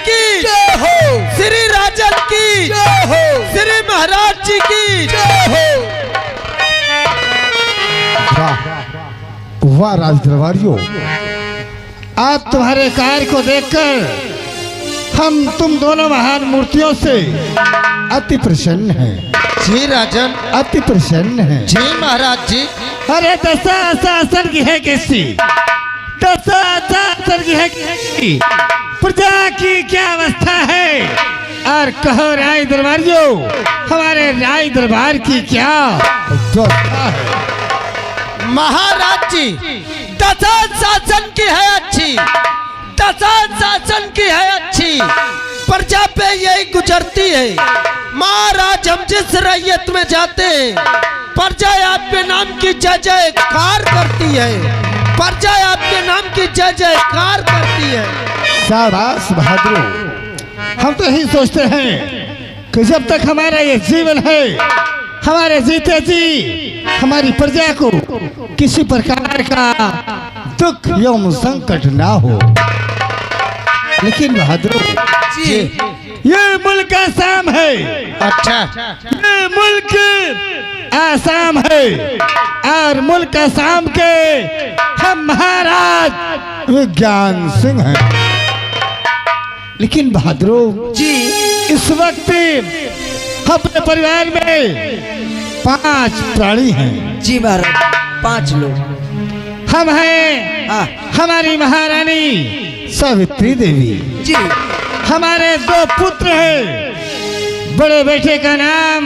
की जय हो, श्री राजन की जय हो, श्री महाराज जी की जय हो। वाह राज दरबारियों, आज तुम्हारे कार्य को देखकर हम तुम दोनों महान मूर्तियों से अति प्रसन्न हैं। जी राजन, अति प्रसन्न हैं। जी महाराज जी। अरे दशासन की है किसी, दशासन की है किसी, प्रजा की क्या अवस्था है। और कहो राय दरबारियों, हमारे राय दरबार की क्या अवस्था है। महाराज जी, दशासन की है अच्छी, दशासन की है अच्छी, प्रजा पे यही गुजरती है। महाराज हम जिस रैयत में जाते हैं, प्रजा आपके नाम की जय जयकार करती है, प्रजा आपके नाम की जय जयकार करती है। शाबाश बहादुर, हम तो यही सोचते हैं कि जब तक हमारा ये जीवन है, हमारे जीते जी हमारी प्रजा को किसी प्रकार का दुख एवं संकट ना हो। लेकिन बहादुर जी, ये मुल्क आसाम है। अच्छा, ये मुल्क आसाम है और मुल्क आसाम के हम महाराज विज्ञान सिंह हैं। लेकिन बहादुर जी, इस वक्त अपने परिवार में 5 प्राणी हैं। जी महाराज, 5 लोग। हम हैं हाँ, हमारी महारानी सावित्री देवी, जी, हमारे 2 पुत्र हैं। बड़े बेटे का नाम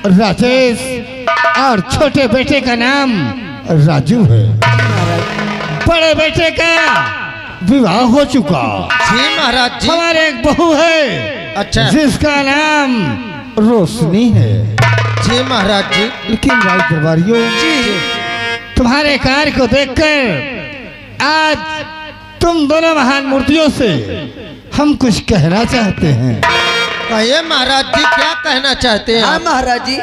राजेश और छोटे बेटे का नाम राजू है। बड़े बेटे का विवाह हो चुका। जी महाराज जी। हमारे एक बहू है, अच्छा, जिसका नाम रोशनी है। जी महाराज जी। लेकिन राज दरबारियों, तुम्हारे कार्य को देखकर आज तुम दोनों महान मूर्तियों से हम कुछ कहना चाहते हैं। कहिए महाराज जी, क्या कहना चाहते हैं हाँ आप? महाराज जी।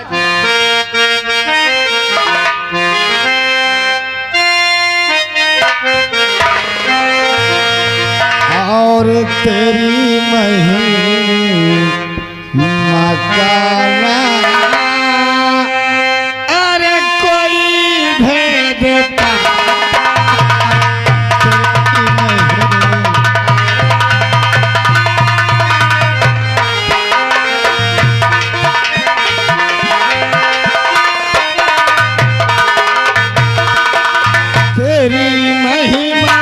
और तेरी महिमा गाना, अरे कोई भेद तेरी महिमा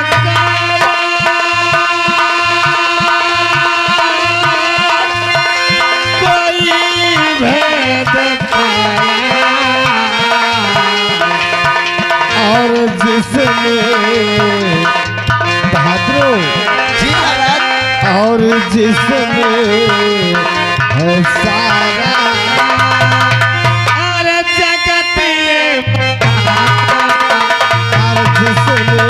और जिसमें बहादुर जी महाराज। और जिसमें है सारा और जगत ये और जिसमें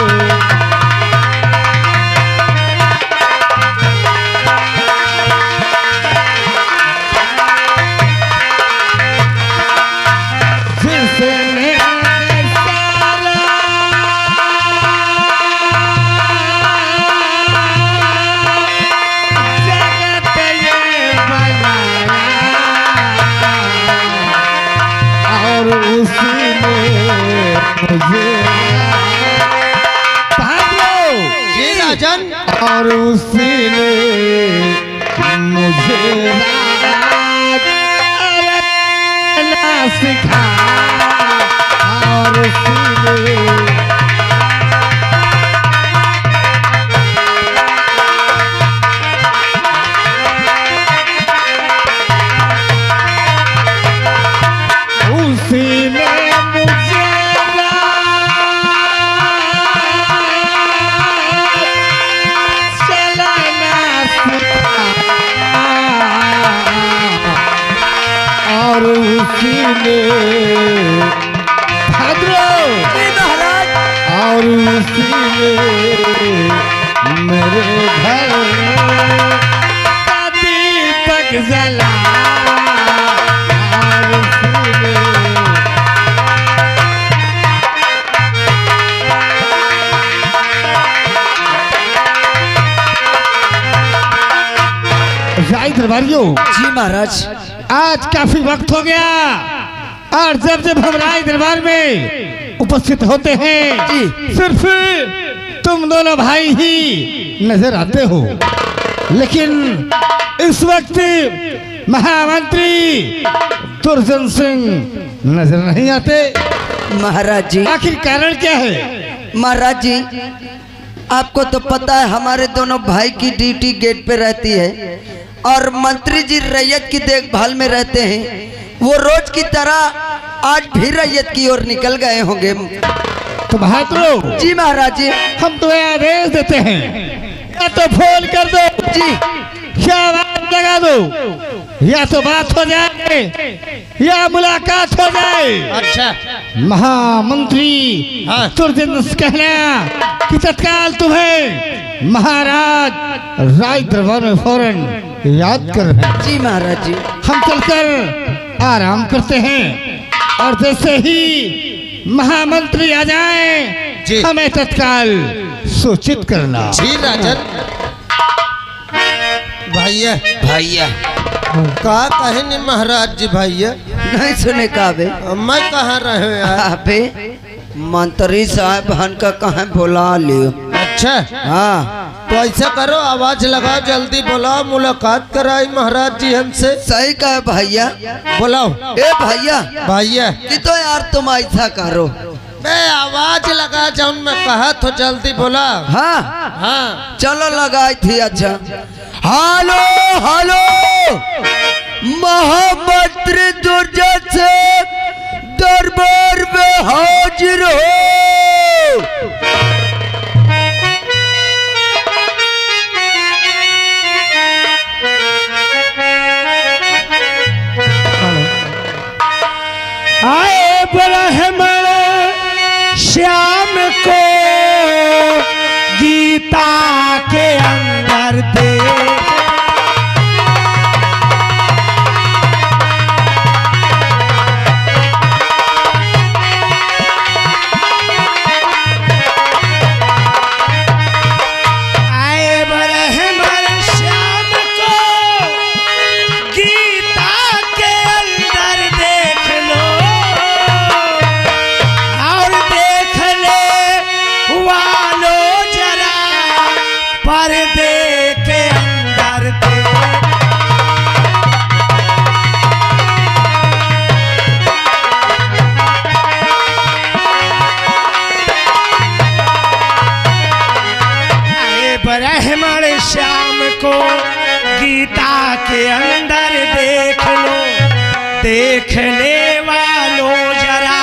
जी राजन। और उसी ने मुझे राज सिखाया और उसी ने और उसी ने महाराज। और उसी ने मेरे घर का दीपक जला और उसी ने दरबारियों, जी महाराज। आज काफी वक्त हो गया और जब जब हम राय दरबार में उपस्थित होते हैं जी। सिर्फ तुम दोनों भाई ही नजर आते हो, लेकिन इस वक्त महामंत्री दुर्जन सिंह नजर नहीं आते। महाराज जी, आखिर कारण क्या है? महाराज जी आपको तो पता है हमारे दोनों भाई की ड्यूटी गेट पे रहती है और मंत्री जी रैयत की देखभाल में रहते हैं। वो रोज की तरह आज भी रैयत की ओर निकल गए होंगे। तो बहादुर जी महाराज जी। हम तुम्हें आदेश देते हैं, या तो फोन कर दो जी, या आवाज लगा दो, या तो बात हो जाए या मुलाकात हो जाए। अच्छा, महामंत्री हाँ। दुर्जन से कहना कि तत्काल तुम्हें महाराज राय दरबार में फौरन याद कर रहे हैं। जी महाराज जी। हम चलकर आराम करते हैं और जैसे ही महामंत्री आ जाएं जी। हमें तत्काल सूचित करना। जी राजन। भैया भैया का कहे नहीं महाराज जी भैया, नहीं सुने का बे? मैं कहाँ रहे यार। अबे मंत्री साहब हन का कहाँ बुला लियो। अच्छा, हाँ तो ऐसा करो, आवाज लगाओ, जल्दी बुलाओ, मुलाकात कराई महाराज जी हमसे। सही कहा भैया। बुलाओ ए भैया, भैया। कि तो यार तुम ऐसा करो। बे आवाज लगा जौन मैं कहा तो जल्दी बोला। हाँ हाँ चलो लगाई थी। अच्छा, हेलो हेलो, महामंत्री दुर्जन से दरबार में हाजिर हो। आए ब्रह्मण श्याम को गीता के अंदर दे। आए ब्रह्मण श्याम को गीता के अंदर देख लो और देख ले वालो जरा पर्दे के अंदर देख। ब्रह्मण श्याम को गीता के अंदर देख लो, देख ले वालो जरा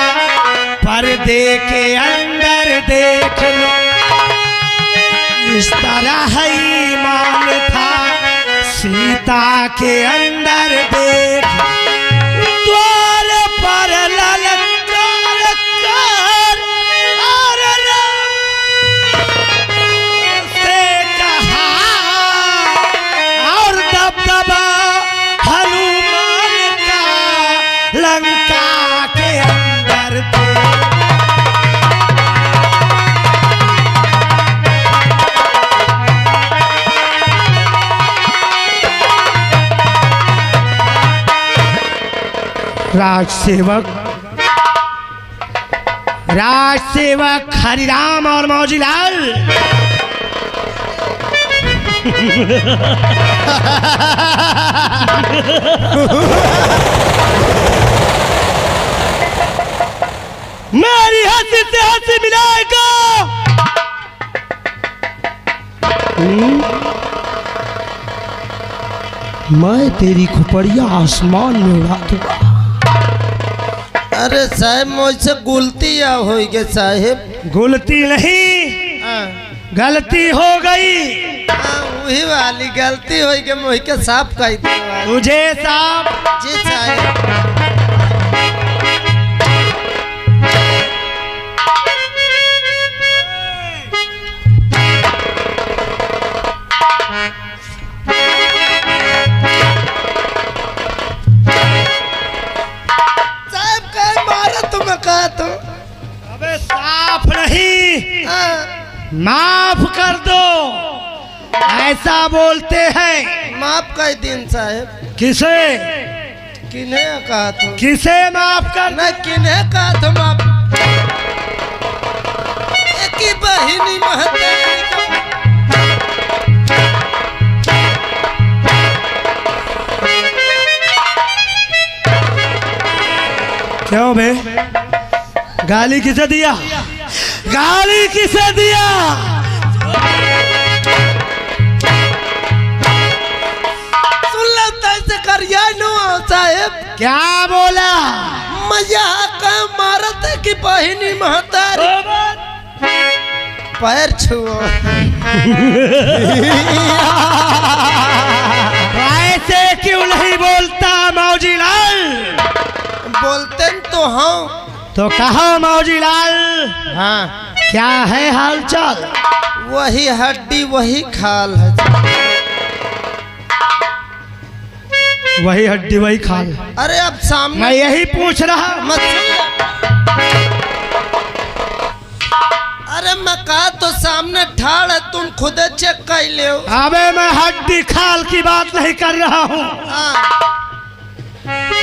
पर्दे के अंदर देख लो। इस तरह ही मान था सीता के अंदर देख, द्वार पर ललकार कर और से कहा और दबदबा हनुमान का लंका के अंदर देख। राज सेवक हरिराम और मौजीलाल मेरी हंसी से हंसी मिलाएगा। मैं तेरी खोपड़िया आसमान में उड़ा दूंगा। अरे साहब मुझसे गुलती या होई के साहेब। गलती नहीं, गलती हो गई। वही वाली गलती होई के मोह के साफ कही दे। तुझे साफ जी साहेब। साहब कहे मारा तुम्हें कहा तो। अबे साफ नहीं, हाँ। माफ कर दो ऐसा बोलते हैं। माफ कर दिन साहब। किसे किन्हें कहा तो? किसे माफ कर? न किन्हें कहा तो माफ? एक ही बहिनी महतारी का क्यों बे? गाली किसे दिया? गाली किसे दिया? सुन लगता है करिया नो साहब। क्या बोला? मजा का मारत है कि बहिनी महतारी पैर छुओ। ऐसे क्यों नहीं बोलता मौजी लाल? बोलते तो हाँ। तो कहो मौजी लाल, हाँ क्या है हालचाल? वही हड्डी वही खाल है। वही हड्डी वही खाल। अरे अब सामने मैं यही पूछ रहा। मत सुन। अरे मैं कहा तो सामने ठाड़ है, तुम खुद चेक कर ले। अबे मैं हड्डी खाल की बात नहीं कर रहा हूँ।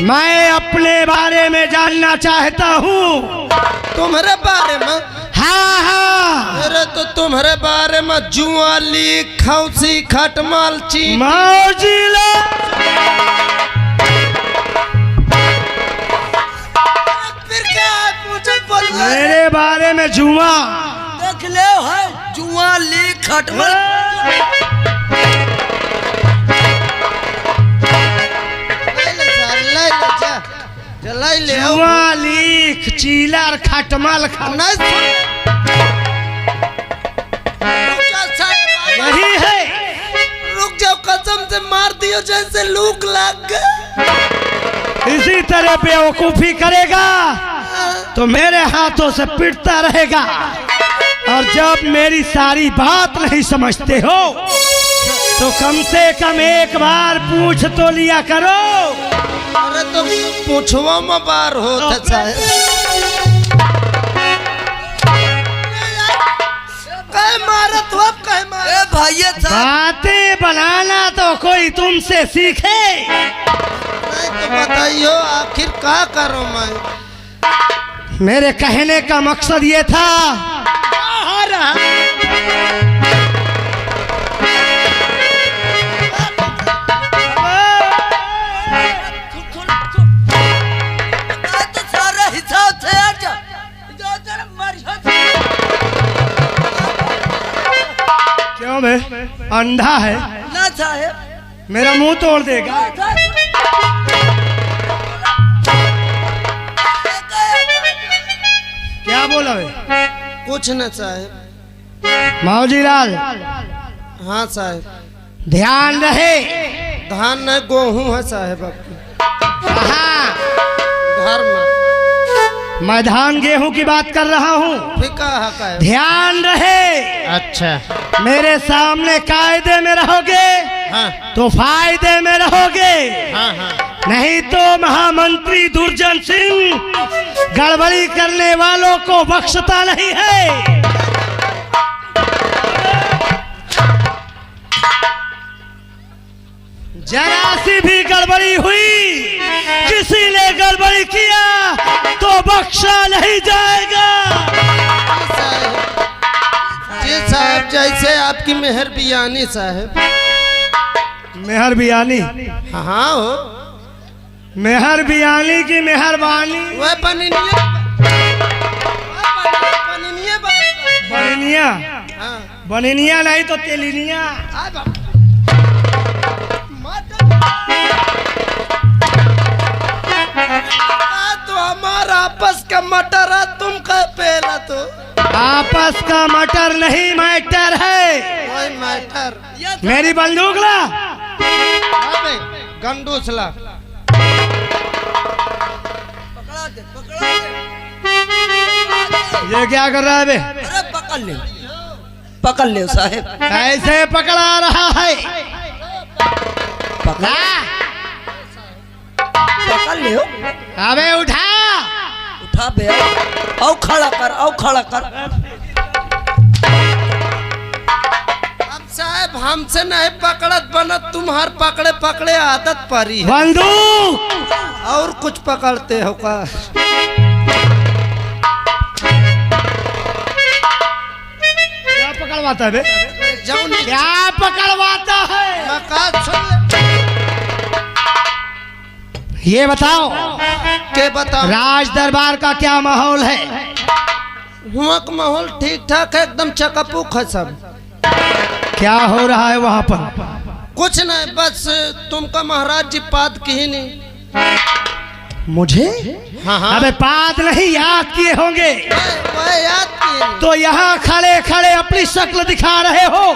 मैं अपने बारे में जानना चाहता हूँ। तुम्हारे बारे में? हाँ हाँ। अरे तो तुम्हारे बारे में जुआली खौसी खटमाल ची मौजी लाल। फिर क्या है मुझे बोल? मेरे बारे में जुआ देख ले है जुआ ली खटमल। जुआ लीख चीलर खटमल यही है। रुक जाओ, कसम से मार दियो जैसे लूक लग गए। इसी तरह बेवकूफी करेगा तो मेरे हाथों से पिटता रहेगा। और जब मेरी सारी बात नहीं समझते हो तो कम से कम एक बार पूछ तो लिया करो। अरे तो पूछवा में बार होता साहब। कहे मारत हो कहे मारत? भैया बातें बनाना तो कोई तुमसे सीखे। नहीं तो बताइयो आखिर क्या करो मैं? मेरे कहने का मकसद ये था। क्यों बे? अंधा है ना साहेब। मेरा मुंह तोड़ देगा। क्या बोला बे? कुछ न साहब। मौजी लाल हाँ साहब। ध्यान रहे। धान न गेहूं है साहब आपकी। हाँ, घर में मैं धान गेहूं की बात कर रहा हूँ। फिका का है। ध्यान रहे। अच्छा। मेरे सामने कायदे में रहोगे हाँ तो फायदे में रहोगे। हाँ हाँ। नहीं तो महामंत्री दुर्जन सिंह गड़बड़ी करने वालों को बख्शता नहीं है। जरा सी भी गड़बड़ी हुई, किसी ने गड़बड़ी किया तो बख्शा नहीं जाएगा। जी साहब, जैसे आपकी मेहर बियानी साहब। मेहर बियानी? हाँ हो। मेहर बियानी की मेहरबानी। वह पनिनिया बनिनिया। हाँ। बनिनिया नहीं तो तेलिनिया। तो हमारा आपस का मटर है, तुम कह पहला तो आपस का मटर नहीं मैटर है। वही मैटर। मेरी बंदूक ला। अबे गंडूस ला। ये क्या कर रहा है बे? अरे पकड़ ले साहेब। ऐसे पकड़ा रहा है। पकड़ ले। अबे उठा। उठा बे। आओ खड़ा कर, आओ खड़ा कर। अब साहब हमसे नहीं पकड़त बनत, तुम्हार पकड़े पकड़े आदत परी है। बंदूक और कुछ पकड़ते हो का? क्या पकड़वाता है बे? जाऊं नहीं। क्या पकड़वाता है? मकान सुन ले। ये बताओ, के बताओ, राज दरबार का क्या माहौल है? हुआ का माहौल ठीक ठाक है, एकदम चकापुक है सब। क्या हो रहा है वहाँ पर? कुछ नहीं, बस तुमका महाराज जी पाद की ही नहीं। मुझे? हाँ हाँ, अबे पाद नहीं याद किए होंगे वह याद की नहीं। तो यहाँ खड़े खड़े अपनी शक्ल दिखा रहे हो।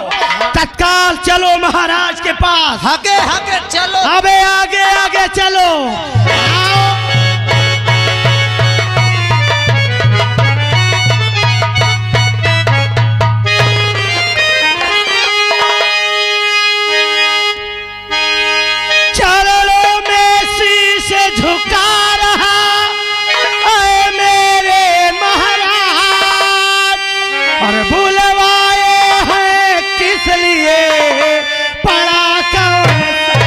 तत्काल चलो महाराज के पास। हगे हगे चलो। अबे आगे आगे चलो। आओ। चरणों में शीश झुका रहा ऐ मेरे महाराज, और बुलवाए हैं किस लिए, पड़ा कौन सा?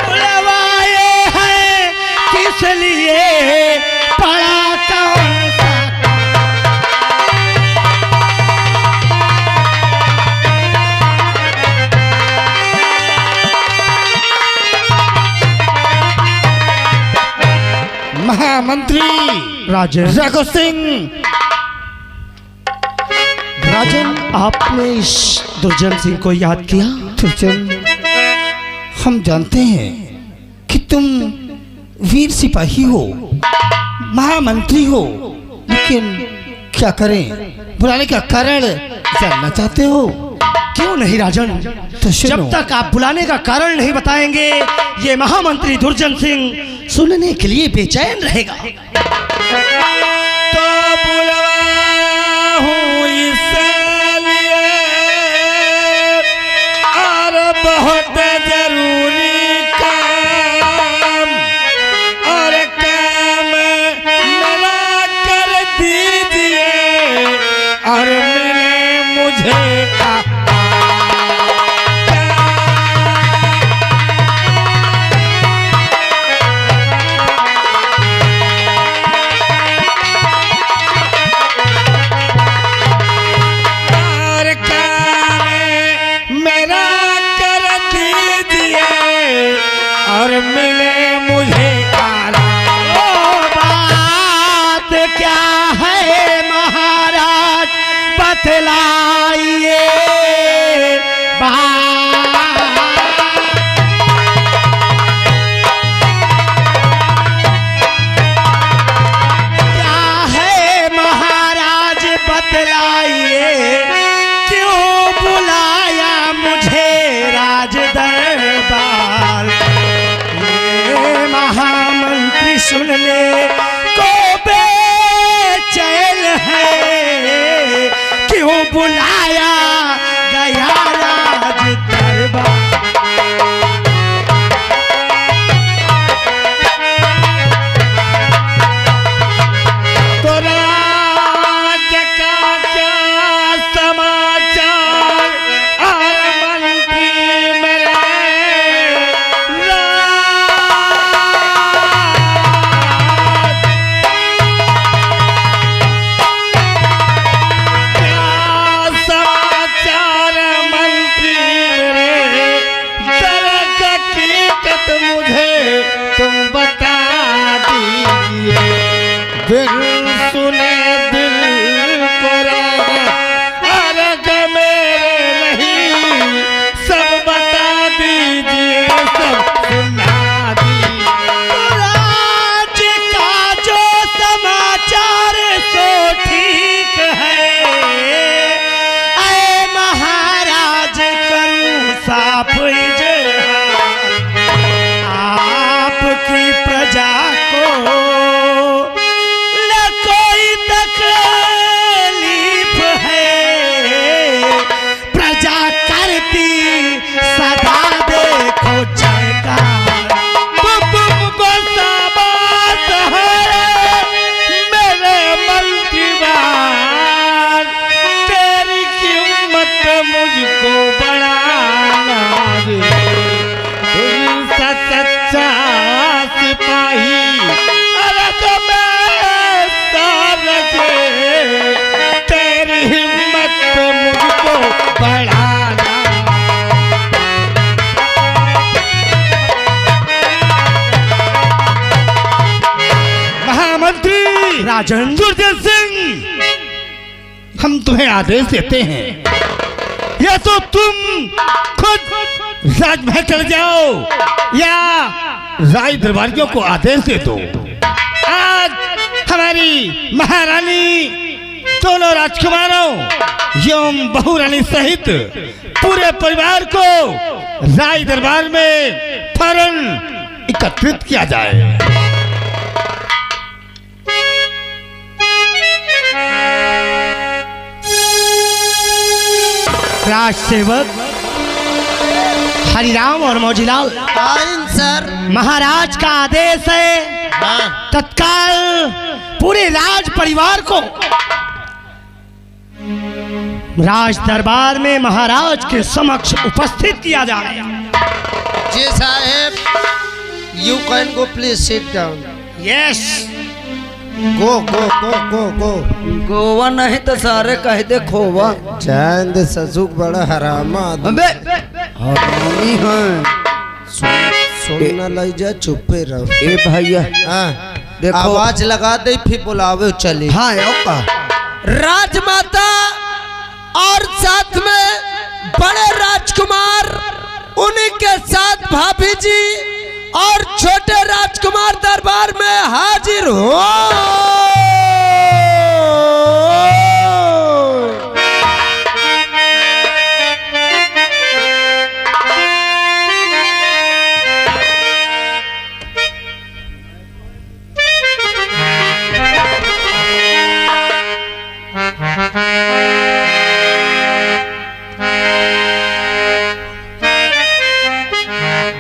बुलवाए हैं किस लिए, पड़ा कौन सा? महामंत्री राजेंद्र रघु सिंह। राजन, आपने इस दुर्जन सिंह को याद किया? दुर्जन, हम जानते हैं कि तुम वीर सिपाही हो, महामंत्री हो, लेकिन क्या करें, बुलाने का कारण जानना चाहते हो? क्यों नहीं राजन, तो जब तक आप बुलाने का कारण नहीं बताएंगे ये महामंत्री दुर्जन सिंह सुनने के लिए बेचैन रहेगा। तो बुलवाया हूँ इसलिए, और बहुत जरूरी काम, और काम मिला कर दीजिए, और मिले मुझे और मिले मुझे आराम। ओ बात क्या है महाराज, बतलाइए क्या है महाराज, बतलाइए क्यों बुलाया मुझे राज दरबार? महामंत्री सुनने को बेचैन है, क्यों बुलाया गया राज दरबार? तो राज का क्या समाचार, और मंत्री मेरे तुम बता दीजिए, दिल सुने दिल को अर्घ मेरे नहीं, सब बता दीजिए, सब सुना दीजिए। राज का जो समाचार सो ठीक है, ऐ महाराज करूं साफ आपकी प्रजा को राजेंद्र देव सिंह, हम तुम्हें आदेश देते हैं, या तो तुम खुद राजमहल चले जाओ या राज दरबारियों को आदेश दे दो। आज हमारी महारानी दोनों राजकुमारों एवं बहू रानी सहित पूरे परिवार को राज दरबार में फौरन एकत्रित किया जाए। राज सेवक हरिराम और मौजीलाल, आइन सर। महाराज का आदेश है, हाँ। तत्काल पूरे राज परिवार को राज दरबार में महाराज के समक्ष उपस्थित किया जाए। जी साहेब, you can go, please sit down. Yes, go go go go go. Goa नहीं तो सारे कह दे खोवा। चांद ससुक बड़ा हरामा आदमी। अबे हरामी हैं। सुनना लई जा, चुपे रहो। ए भैया हाँ, देखो। आवाज लगा दे, फिर बुलावे चली। हाँ का राजमाता और साथ में बड़े राजकुमार, उन्हीं के साथ भाभी जी और छोटे राजकुमार दरबार में हाजिर हो।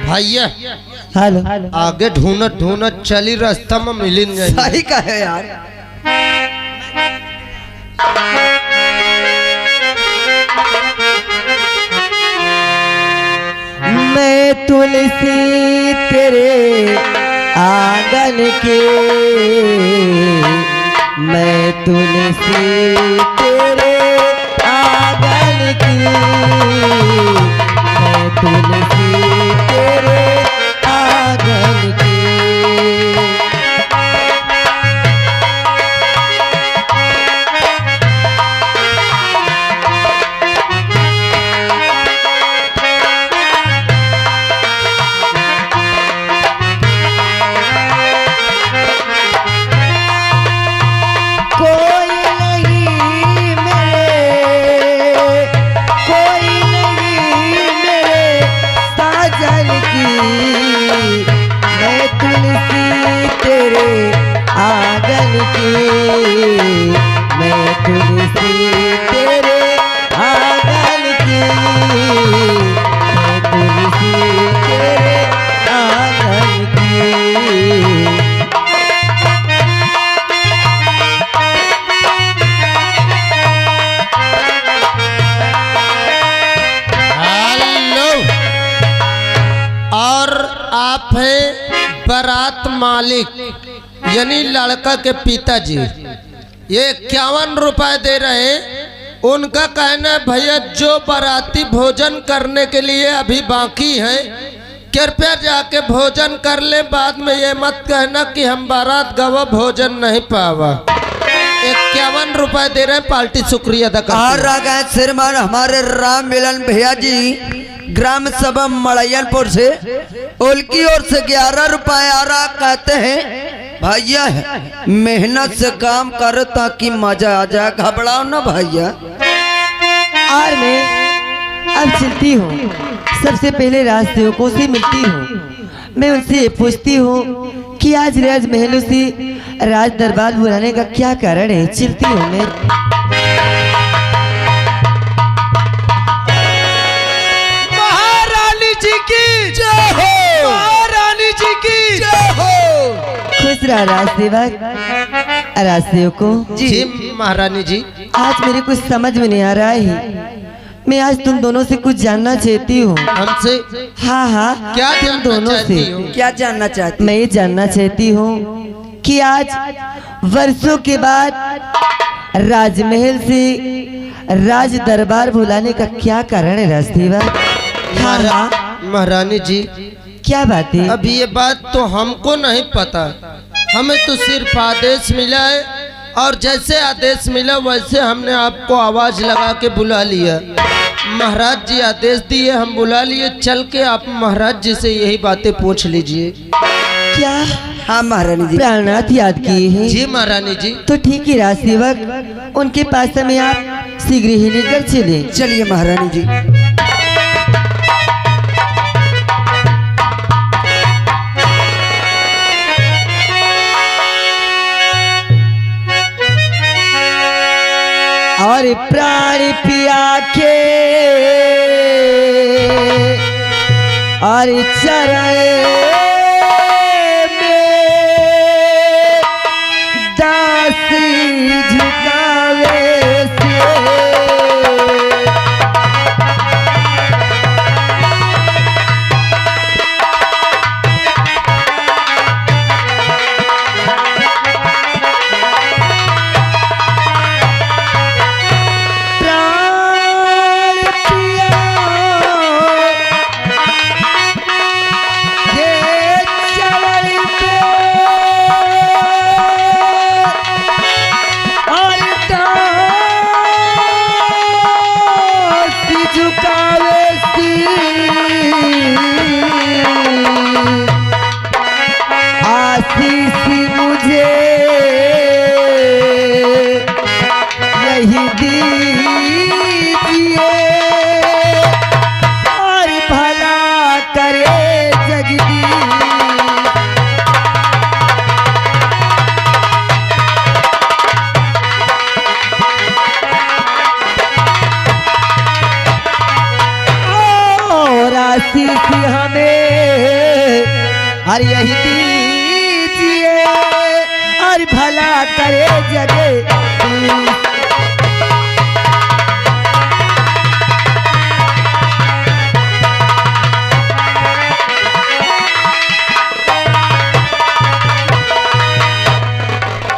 भैया हेलो, आगे ढूंढत ढूंढत चली, रास्ता में मिलिन गई। सही कहे यार। मैं तुलसी तेरे आंगन की, मैं तुलसी तेरे आंगन की, मैं तुलसी तेरे आंगन की। बारात मालिक यानी लड़का के पिताजी ये 51 रुपए दे रहे हैं। उनका कहना है भैया जो बाराती भोजन करने के लिए अभी बाकी है कृपया जाके भोजन कर ले, बाद में ये मत कहना कि हम बारात गवा भोजन नहीं पावा। 51 रुपए दे रहे हैं, पार्टी शुक्रिया अदा करती है। श्रीमान हमारे राम मिलन भैया जी ग्राम सभा मड़ैयनपुर से उनकी ओर से 11 रुपए आ रहा, कहते हैं भैया मेहनत से काम करो ताकि मजा आ जाए, घबराओ ना भैया। और मैं अब चलती हूँ, सबसे पहले राजसेवकों से मिलती हूँ। मैं उनसे पूछती हूँ कि आज राजमहलों से राज दरबार बुलाने का क्या कारण है। चलती हूँ मैं। महारानी जी की जय हो, महारानी जी की जय हो। खुश रहा राजसेवक, राजसेवकों जी महारानी जी। आज मेरे कुछ समझ में नहीं आ रहा है। मैं आज तुम दोनों से कुछ जानना चाहती हूँ। हमसे? हाँ हाँ, क्या तुम दोनों से क्या जानना चाहती? मैं ये जानना चाहती हूँ कि आज वर्षों के बाद राजमहल से राज दरबार बुलाने का क्या कारण है राजसेवक? हाँ हाँ, महारानी जी क्या बात है? अब ये बात तो हमको नहीं पता, हमें तो सिर्फ आदेश मिला है और जैसे आदेश मिला वैसे हमने आपको आवाज लगा के बुला लिया। महाराज जी आदेश दिए, हम बुला लिए। चल के आप महाराज जी से यही बातें पूछ लीजिए। क्या हाँ महारानी जी। प्राणनाथ याद किए हैं? जी महारानी जी। तो ठीक है राज सेवक, उनके पास हमें आप शीघ्र ही लेकर चले। चलिए महारानी जी। और प्राण पिया के और चरण में दासी झुकावे से और यही दीजिए और भला करे जगे।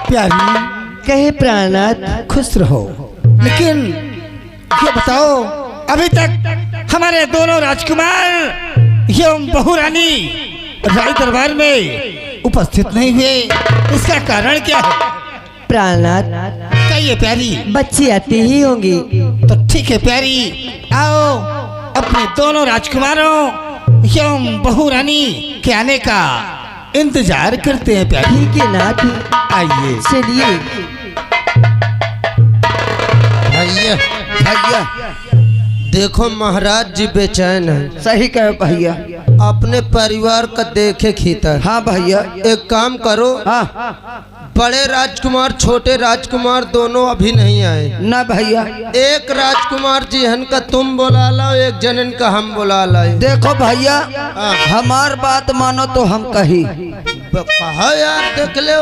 प्यारी कहे प्राणनाथ। खुश रहो, लेकिन ये बताओ अभी तक हमारे दोनों राजकुमार एवं बहू रानी राय दरबार में उपस्थित नहीं हुए, इसका कारण क्या है? प्राणनाथ कहिए प्यारी। बच्चे आते ही होंगे। तो ठीक है प्यारी, आओ अपने दोनों राजकुमारों एवं बहू रानी के आने का इंतजार करते हैं प्यारी। ठीक है नाथ, आइए। चलिए। भैया भैया देखो महाराज जी बेचैन है। सही कहे भैया। अपने परिवार का देखे खीता। हाँ भैया। एक काम करो, हाँ बड़े राजकुमार छोटे राजकुमार दोनों अभी नहीं आए। ना भैया। एक राजकुमार जी हन का तुम बुला लो, एक जनन का हम बुला लाए। देखो भैया, हाँ। हमार बात मानो तो हम कही। कहा यार देख लो,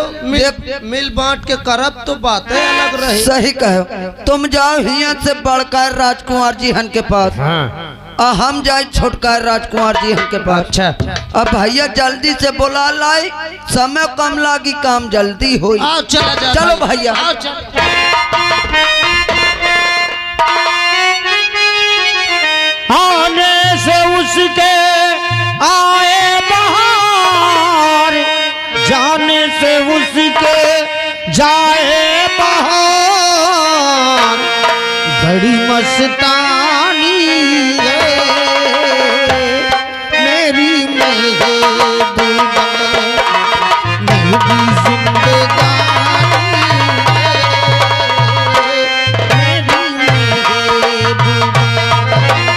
मिल बांट के करब तो बातें अलग रही। सही कहो। तुम जाओ हिया से बड़का राजकुमार जी हन के पास। हाँ। हम जाए छोटका राजकुमार जी हन के पास। अच्छा। अब भैया जल्दी से बुला लाई, समय कम लागी, काम जल्दी हो। आओ चला जा। चलो भैया। आओ चल। आने से उसके आए बहार, जाने से उसके जाए बहार। बड़ी मस्तानी है मेरी महबूबा।